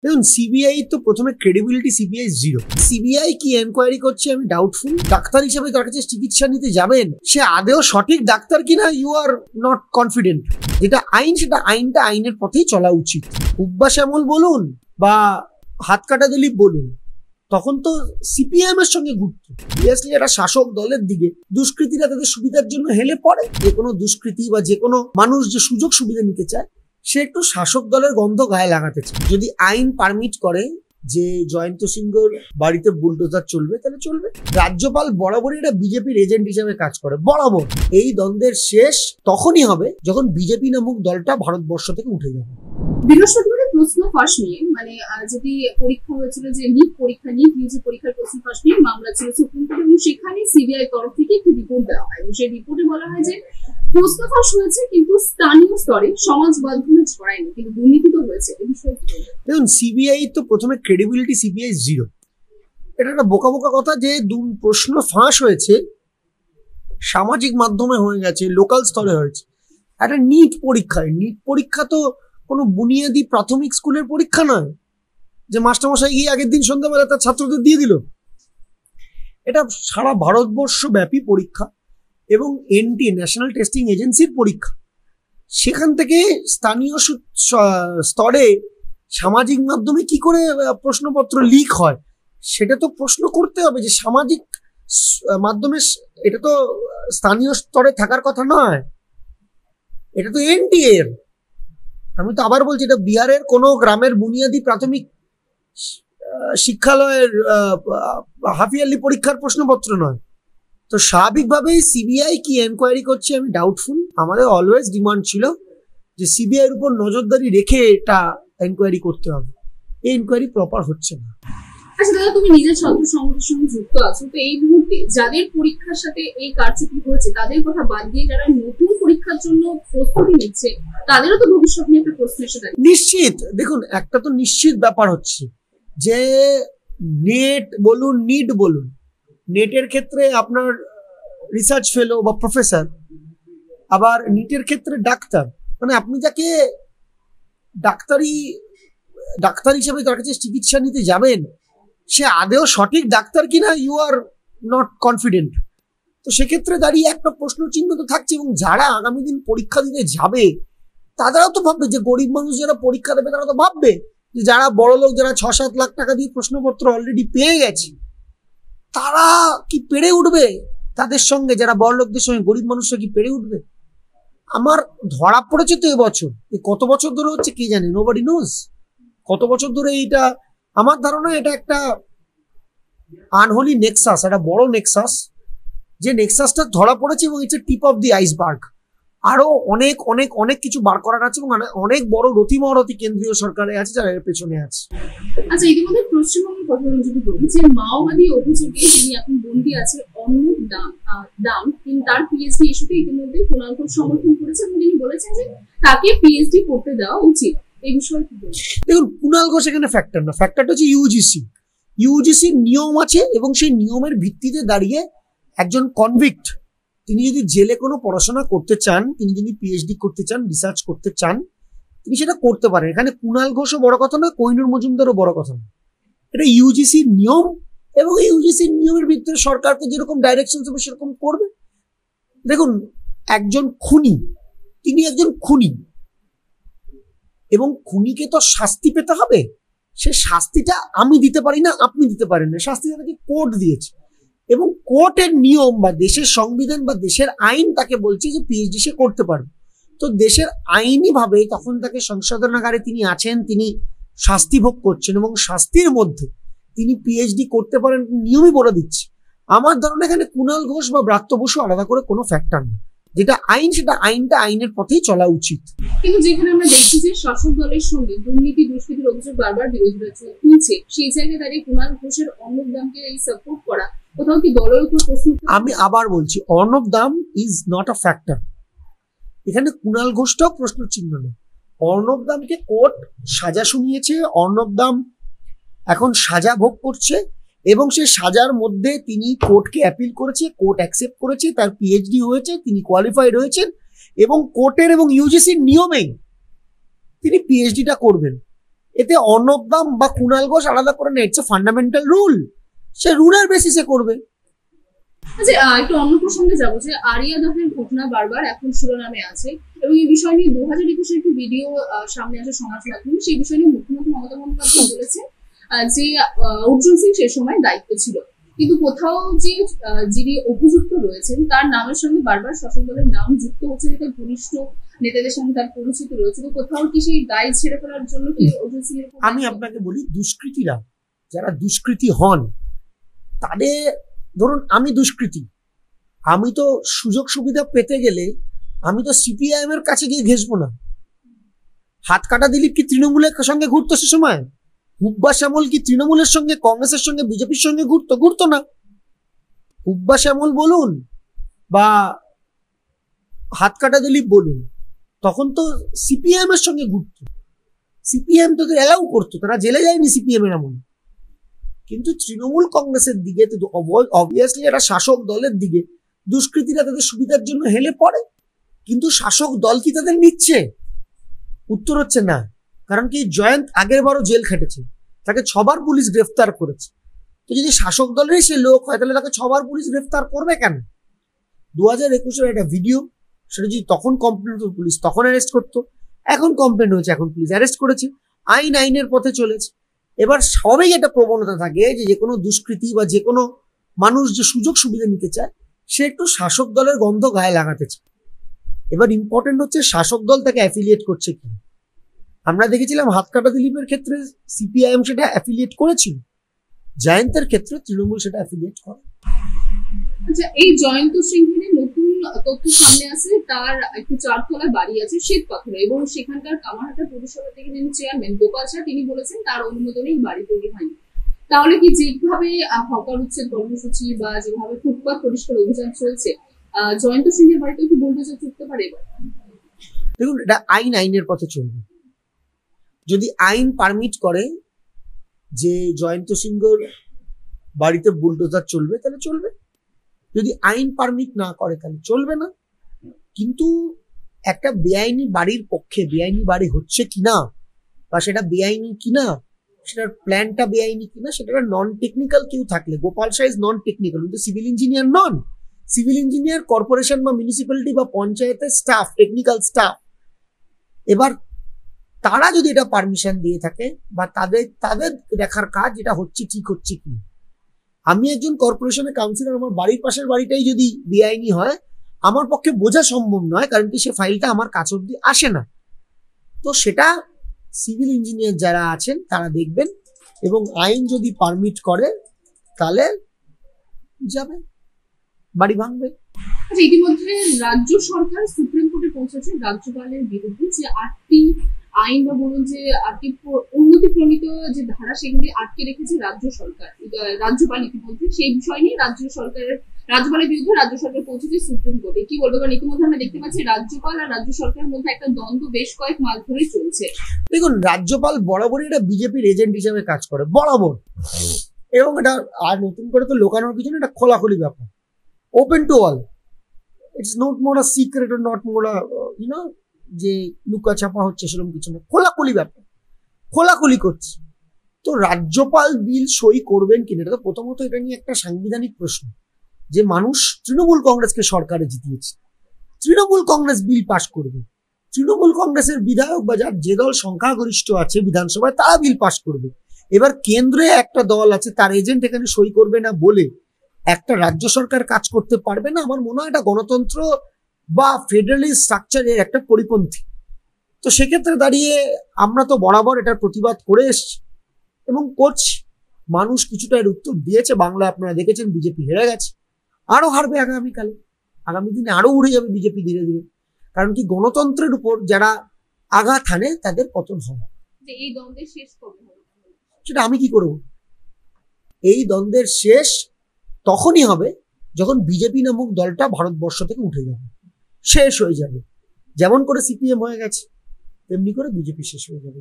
দেখুন, সিবিআই তো প্রথমে ক্রেডিবিলিটি সিবিআই জিরো। সিবিআই কি এনকোয়ারি করছে আমি ডাউটফুল। ডাক্তার হিসেবে তার কাছে চিকিৎসা নিতে যাবেন, সে আদেও সঠিক ডাক্তার কিনা ইউ আর নট কনফিডেন্ট। যেটা আইন, সেটা আইনের পথেই চলা উচিত। উব্বা শ্যামল বলুন বা হাত কাটা দিলীপ বলুন, তখন তো সিপিএম এর সঙ্গে ঘুরতো। অবভিয়াসলি এটা শাসক দলের দিকে দুষ্কৃতীরা তাদের সুবিধার জন্য হেলে পড়ে। যে কোনো দুষ্কৃতী বা যে কোনো মানুষ যে সুযোগ সুবিধা নিতে চায়, সে একটু শাসক দলের গন্ধ গায়ে লাগাতে চায়। যদি আইন পারমিট করে যে জয়ন্ত সিংহর বাড়িতে বুলডোজার চলবে, তাহলে চলবে। রাজ্যপাল বরাবরই এটা বিজেপির এজেন্ট হিসেবে কাজ করে, বরাবর। এই দ্বন্দ্বের শেষ তখনই হবে যখন বিজেপি নামক দলটা ভারতবর্ষ থেকে উঠে যাবে। বৃহস্পতিবারে প্রশ্ন ফাঁস নিয়ে যেটি পরীক্ষা হয়েছিল, যে নিট ইউজি পরীক্ষার প্রশ্ন ফাঁস নিয়ে মামলা ছিল সুপ্রিম কোর্টে, এবং সেখানে সিবিআই তরফ থেকে একটি রিপোর্ট দেওয়া হয়, এবং সেই রিপোর্টে বলা হয় যে প্রশ্ন ফাঁস হয়েছে কিন্তু স্থানীয় স্তরে সমাজ মাধ্যমে ছড়ায়নি, কিন্তু দুর্নীতি তো হয়েছে। এই বিষয়ে দেখুন, সিবিআই তো প্রথমে ক্রেডিবিলিটি সিবিআই জিরো। এটা একটা বোকা বোকা কথা যে প্রশ্ন ফাঁস হয়েছে সামাজিক মাধ্যমে হয়ে গেছে, লোকাল স্তরে হয়েছে। একটা নিট পরীক্ষা তো কোনো বুনিয়াদী প্রাথমিক স্কুলের পরীক্ষা নয় যে মাস্টারমশাই গিয়ে আগের দিন সন্ধ্যাবেলা তার ছাত্রদের দিয়ে দিল। এটা সারা ভারতবর্ষ ব্যাপী পরীক্ষা এবং এনটিএ ন্যাশনাল টেস্টিং এজেন্সির পরীক্ষা। সেখান থেকে স্থানীয় স্তরে সামাজিক মাধ্যমে কি করে প্রশ্নপত্র লিক হয়, সেটা তো প্রশ্ন করতে হবে যে সামাজিক মাধ্যমে এটা তো স্থানীয় স্তরে থাকার কথা নয়, এটা তো এনটিএ এর। আমি তো আবার বলছি, এটা বিহারের কোনো গ্রামের বুনিয়াদী প্রাথমিক শিক্ষালয়ের হাফ-ইয়ারলি পরীক্ষার প্রশ্নপত্র নয়। তো স্বাভাবিকভাবেই সিবিআই কি এনকোয়ারি করছে আমি ডাউটফুল। আমাদের অলওয়েজ ডিমান্ড ছিল যে সিবিআই এর উপর নজরদারি রেখে এটা এনকোয়ারি করতে হবে। এই এনকোয়ারি প্রপার হচ্ছে না। আচ্ছা দাদা, তুমি নিজের ছাত্র সংগঠনের সঙ্গে যুক্ত আছো, তো এই মুহূর্তে যাদের পরীক্ষার সাথে এই কারচুপি হয়েছে তাদের কথা বাদ দিয়ে যারা নতুন পরীক্ষার জন্য প্রস্তুতি নিচ্ছে, তাদেরও তো ভবিষ্যৎ নিয়ে একটা প্রশ্ন এসে দাঁড়িয়েছে। নিশ্চিত, দেখুন, একটা তো নিশ্চিত ব্যাপার হচ্ছে যে নেট বলুন, নিট বলুন, নেটের ক্ষেত্রে আপনার রিসার্চ ফেলো বা প্রফেসর, আবার নিটের ক্ষেত্রে ডাক্তার। মানে আপনি যাকে ডাক্তার হিসেবে তার কাছে চিকিৎসা নিতে যাবেন, সে আদেও সঠিক ডাক্তার কিনা ইউ আর নট কনফিডেন্ট। তো সেক্ষেত্রে দাঁড়িয়ে একটা প্রশ্ন চিহ্ন তো থাকছে। এবং যারা আগামী দিন পরীক্ষা দিতে যাবে, তারাও তো ভাববে, যে গরিব মানুষ যারা পরীক্ষা দেবে তারা তো ভাববে যে যারা বড় লোক, যারা 6-7 লাখ টাকা দিয়ে প্রশ্নপত্র অলরেডি পেয়ে গেছে, তারা কি পেরে উঠবে তাদের সঙ্গে? যারা বড় লোকদের সঙ্গে গরিব মানুষরা কি পেরে উঠবে? আমার ধরা পড়েছে তো এবছর, কত বছর ধরে হচ্ছে কে জানে, নোবডি নোজ কত বছর ধরে এইটা। আমার ধারণা এটা একটা আনহোলি নেক্সাস, একটা বড় নেক্সাস, যে নেক্সাসটা ধরা পড়েছে এবং it's tip of the iceberg. আরো অনেক অনেক অনেক কিছু বার করার আছে এবং অনেক বড় রথি মহারথী কেন্দ্রীয় সরকারে আছে যারা এর পেছনে আছে। আচ্ছা, ইতিমধ্যে পশ্চিমবঙ্গের কথা যদি বলি, যে মাওবাদী অভিযোগে যিনি এখন বন্দী আছে অর্ণব দাম, তিনি তার পিএইচডি ইস্যুতে ইতিমধ্যে কুণাল ঘোষ সমর্থন করেছে এবং তিনি বলেছেন যে তাকে পিএইচডি করতে দেওয়া উচিত। এই বিষয়ে কি বলবেন? দেখুন, কুণাল ঘোষ এখানে ফ্যাক্টর না, ফ্যাক্টরটা হচ্ছে ইউজিসির নিয়ম আছে এবং সেই নিয়মের ভিত্তিতে দাঁড়িয়ে একজন কনভিক্ট, তিনি যদি জেলে কোনো পড়াশোনা করতে চান, তিনি যদি পিএইচডি করতে চান, রিসার্চ করতে চান, তিনি সেটা করতে পারেন। এখানে কুণাল ঘোষও বড় কথা না, কোহিনুর মজুমদারও বড় কথা না। এটা ইউজিসির নিয়ম এবং এই ইউজিসির নিয়মের ভিতরে সরকারকে যেরকম ডাইরেকশন হবে সেরকম করবে। দেখুন, একজন খুনি, তিনি একজন খুনি এবং খুনিকে তো শাস্তি পেতে হবে। সে শাস্তিটা আমি দিতে পারি না, আপনি দিতে পারেন না, শাস্তিটা তাকে কোর্ট দিয়েছে এবং কোর্টের নিয়ম বা দেশের সংবিধান বা দেশের আইন তাকে বলছে যে পিএইচডি সে করতে পারবে। তো দেশের আইনি ভাবে তখন তাকে সংশোধনাগারে তিনি আছেন, তিনি শাস্তি ভোগ করছেন এবং শাস্তির মধ্যে তিনি পিএইচডি করতে পারেন, নিয়মই বলে দিচ্ছে। আমার ধারণা এখানে কুণাল ঘোষ বা ব্রাত্য বসু আলাদা করে কোনো ফ্যাক্টর নেই। যেটা আইন, সেটা আইনের পথেই চলা উচিত। কিন্তু যেখানে আমরা দেখছি যে শাসক দলের সঙ্গে দুর্নীতি দুষ্কৃতির অভিযোগ বারবার বিরোধীরা তুলছে, সেই জায়গায় দাঁড়িয়ে কুণাল ঘোষের অর্ণব দামকে এই সাপোর্ট করা কোথাও কি দলের উপর প্রশ্ন? আমি আবার বলছি, অর্ণব দাম ইজ নট আ ফ্যাক্টর। এখানে কুণাল ঘোষটাও প্রশ্ন চিহ্ন নেই। অর্ণব দামকে কোর্ট সাজা শুনিয়েছে, অর্ণব দাম এখন সাজা ভোগ করছে এবং সে সাজার মধ্যে তিনি কোর্টকে অ্যাপিল করেছে, কোর্ট অ্যাকসেপ্ট করেছে, তার পিএইচডি হয়েছে, তিনি কোয়ালিফাইড হয়েছেন এবং কোর্টের এবং ইউজিসির নিয়মেই তিনি পিএইচডিটা করবেন। এতে অর্ণব বা কুণাল ঘোষ আলাদা করে নেই, ইটস এ ফান্ডামেন্টাল রুল, সে রুলের বেসিসে করবে। আচ্ছা, একটু অন্য প্রসঙ্গে যাবো যে আরিয়া দহের ঘটনা বারবার এখন শিরোনামে আছে এবং এই বিষয় নিয়ে 2021 একটি ভিডিও সামনে আসে সমাজ মাধ্যমে। সেই বিষয় নিয়ে মুখ্যমন্ত্রী মমতা বন্দ্যোপাধ্যায় বলেছেন যে অর্জুন সিং সে সময় দায়িত্ব ছিল, কিন্তু কোথাও যে যিনি অভিযুক্ত রয়েছেন তার নামের সঙ্গে বারবার শাসক দলের নাম যুক্ত হচ্ছে, যেটা ঘনিষ্ঠ নেতাদের সঙ্গে তার পরিচিতি রয়েছে। তো কোথাও কি সেই দায় ছেড়ে ফেলার জন্য কি অর্জুন সিং এর? আমি আপনাকে বলি, দুষ্কৃতীরা যারা দুষ্কৃতী হন তাদের, ধরুন আমি দুষ্কৃতী, আমি তো সুযোগ সুবিধা পেতে গেলে আমি তো সিপিআইএম এর কাছে গিয়ে ঘেসবো না। হাত কাটা দিলীপ কি তৃণমূলের সঙ্গে ঘুরতো সে সময়? হুব্বা শ্যামল কি তৃণমূলের সঙ্গে, কংগ্রেসের সঙ্গে, বিজেপির সঙ্গে ঘুরতো না। হুব্বা শ্যামল বলুন বা হাত কাটা দিলীপ বলুন, তখন তো সিপিআইএম এর সঙ্গে ঘুরতো, সিপিএম তো অ্যালাউ করতো, তারা জেলে যায়নি সিপিএম এর এমন। কিন্তু তৃণমূল কংগ্রেসের দিকে তো অবভিয়াসলি একটা শাসক দলের দিকে দুষ্কৃতীরা তাদের সুবিধার জন্য হেলে পড়ে, কিন্তু শাসক দল কি তাদের নিচ্ছে? উত্তর হচ্ছে না। কারণ কি, জয়ন্ত আগের বারও জেল খেটেছে, তাকে 6 বার পুলিশ গ্রেফতার করেছে। তো যদি শাসক দলেরই সে লোক হয় তাহলে তাকে 6 বার পুলিশ গ্রেফতার করবে কেন? 2021-এর একটা ভিডিও, সেটা যদি তখন কমপ্লেন হতো পুলিশ তখন অ্যারেস্ট করতো, এখন কমপ্লেন হয়েছে এখন পুলিশ অ্যারেস্ট করেছে, আইনের পথে চলেছে। এবার স্বাভাবিক একটা প্রবণতা থাকে যে কোনো দুষ্কৃতী বা যে কোনো মানুষ যে সুযোগ সুবিধা নিতে চায় সে একটু শাসক দলের গন্ধ গায়ে লাগাতে চায়। এবার ইম্পর্টেন্ট হচ্ছে শাসক দল তাকে অ্যাফিলিয়েট করছে কি। আমরা দেখেছিলাম হাতকাটা দিলীপের ক্ষেত্রে সিপিআইএম সেটা অ্যাফিলিয়েট করেছিল, জয়ন্তের ক্ষেত্রে তৃণমূল সেটা অ্যাফিলিয়েট করে। আচ্ছা, এই জয়ন্ত সিংহের নতুন তথ্য সামনে আসে, তার একটি 4 তলা বাড়ি আছে শ্বেতপাথরে এবং সেখানকার কামারহাটা পৌরসভা থেকে যিনি চেয়ারম্যান গোপাল শাহ তিনি বলেছেন তার অনুমোদনে এই বাড়ি তৈরি হয়নি। তাহলে কি যেভাবে হকার উচ্ছেদ কর্মসূচি বা যেভাবে ফুটপাত পরিষ্কার অভিযান চলছে, জয়ন্ত সিংহের বাড়িতে কি বুলডোজার চুক্তি পারে? দেখুন, এটা আইনের পথে চলবে। যদি আইন পারমিট করে যে জয়ন্ত সিংহর বাড়িতে বুলডোজার চলবে তাহলে চলবে, যদি আইন পারমিট না করে তাহলে চলবে না। কিন্তু একটা বেআইনি বাড়ির পক্ষে, বেআইনি বাড়ি হচ্ছে কিনা বা সেটা বেআইনি কিনা, সেটার প্ল্যানটা বেআইনি কিনা, সেটা নন টেকনিক্যাল কেউ থাকলে, Gopal Shah is non technical, কিন্তু সিভিল ইঞ্জিনিয়ার নন। সিভিল ইঞ্জিনিয়ার কর্পোরেশন বা মিউনিসিপ্যালিটি বা পঞ্চায়েতের স্টাফ, টেকনিক্যাল স্টাফ। এবার তারা যদি এটা পারমিশন দিয়ে থাকে বা তাদের দেখার কাজ এটা হচ্ছে ঠিক হচ্ছে কি। আমি একজন কর্পোরেশনের কাউন্সিলর, আমার বাড়ির পাশের বাড়িটাই যদি বেআইনি হয় আমার পক্ষে বোঝা সম্ভব নয়, কারণ কি সে ফাইলটা আমার কাছে অব্দি আসে না। তো সেটা সিভিল ইঞ্জিনিয়ার যারা আছেন তারা দেখবেন, এবং আইন যদি পারমিট করে তাহলে যাবে, বাড়ি ভাঙবে। ইতিমধ্যে রাজ্য সরকার সুপ্রিম কোর্টে পৌঁছেছে রাজ্যপালের বিরুদ্ধে যে 8টি আইন বা বলুন যে 8টি উন্নতি প্রণীত যে ধারা সেগুলি আটকে রেখেছে রাজ্য সরকার, রাজ্যপাল ইতিমধ্যে সেই বিষয় নিয়ে রাজ্যপালের বিরুদ্ধে রাজ্য সরকার পৌঁছেছে সুপ্রিম কোর্টে। কি বলবো, কারণ ইতিমধ্যে আমরা দেখতে পাচ্ছি রাজ্যপাল আর রাজ্য সরকারের মধ্যে একটা দ্বন্দ্ব বেশ কয়েক মাস ধরে চলছে। দেখুন, রাজ্যপাল বরাবরই এটা বিজেপির এজেন্ট হিসেবে কাজ করে বরাবর, এবং এটা আর নতুন করে তো লোকানোর কিছু না, এটা খোলাখুলি ব্যাপার, open to all. It's not more a secret or not more যে লুকা চাপা হচ্ছে সেরকম কিছু না, খোলাখুলি ব্যাপার, খোলাখুলি করছে। তো রাজ্যপাল বিল সই করবেন কিনা, এটা তো প্রথমত এটা নিয়ে একটা সাংবিধানিক প্রশ্ন, যে মানুষ তৃণমূল কংগ্রেসকে সরকারে জিতিয়েছে, তৃণমূল কংগ্রেস বিল পাশ করবে, তৃণমূল কংগ্রেসের বিধায়ক বা যার যে দল সংখ্যাগরিষ্ঠ আছে বিধানসভায় তারা বিল পাশ করবে। এবার কেন্দ্রে একটা দল আছে, তার এজেন্ট এখানে সই করবে না বলে একটা রাজ্য সরকার কাজ করতে পারবে না। আমার মনে হয় এটা গণতন্ত্র বা ফেডারেলিস্ট স্ট্রাকচারের একটা পরিপন্থী। তো সেক্ষেত্রে দাঁড়িয়ে আমরা তো বরাবর এটার প্রতিবাদ করে এসছি এবং করছি, মানুষ কিছুটা এর উত্তর দিয়েছে। বাংলা আপনারা দেখেছেন বিজেপি হেরে গেছে, আরো হারবে আগামীকালে, আগামী দিনে আরো উড়ে যাবে বিজেপি ধীরে ধীরে। কারণ কি, গণতন্ত্রের উপর যারা আঘাত হানে তাদের পতন হয়। এই দ্বন্দ্বের শেষ কবে হবে সেটা আমি কি করব? এই দ্বন্দ্বের শেষ তখনই হবে যখন বিজেপি নামক দলটা ভারতবর্ষ থেকে উঠে যাবে, শেষ হয়ে যাবে। যেমন করে সিপিএম হয়ে গেছে তেমনি করে বিজেপি শেষ হয়ে যাবে।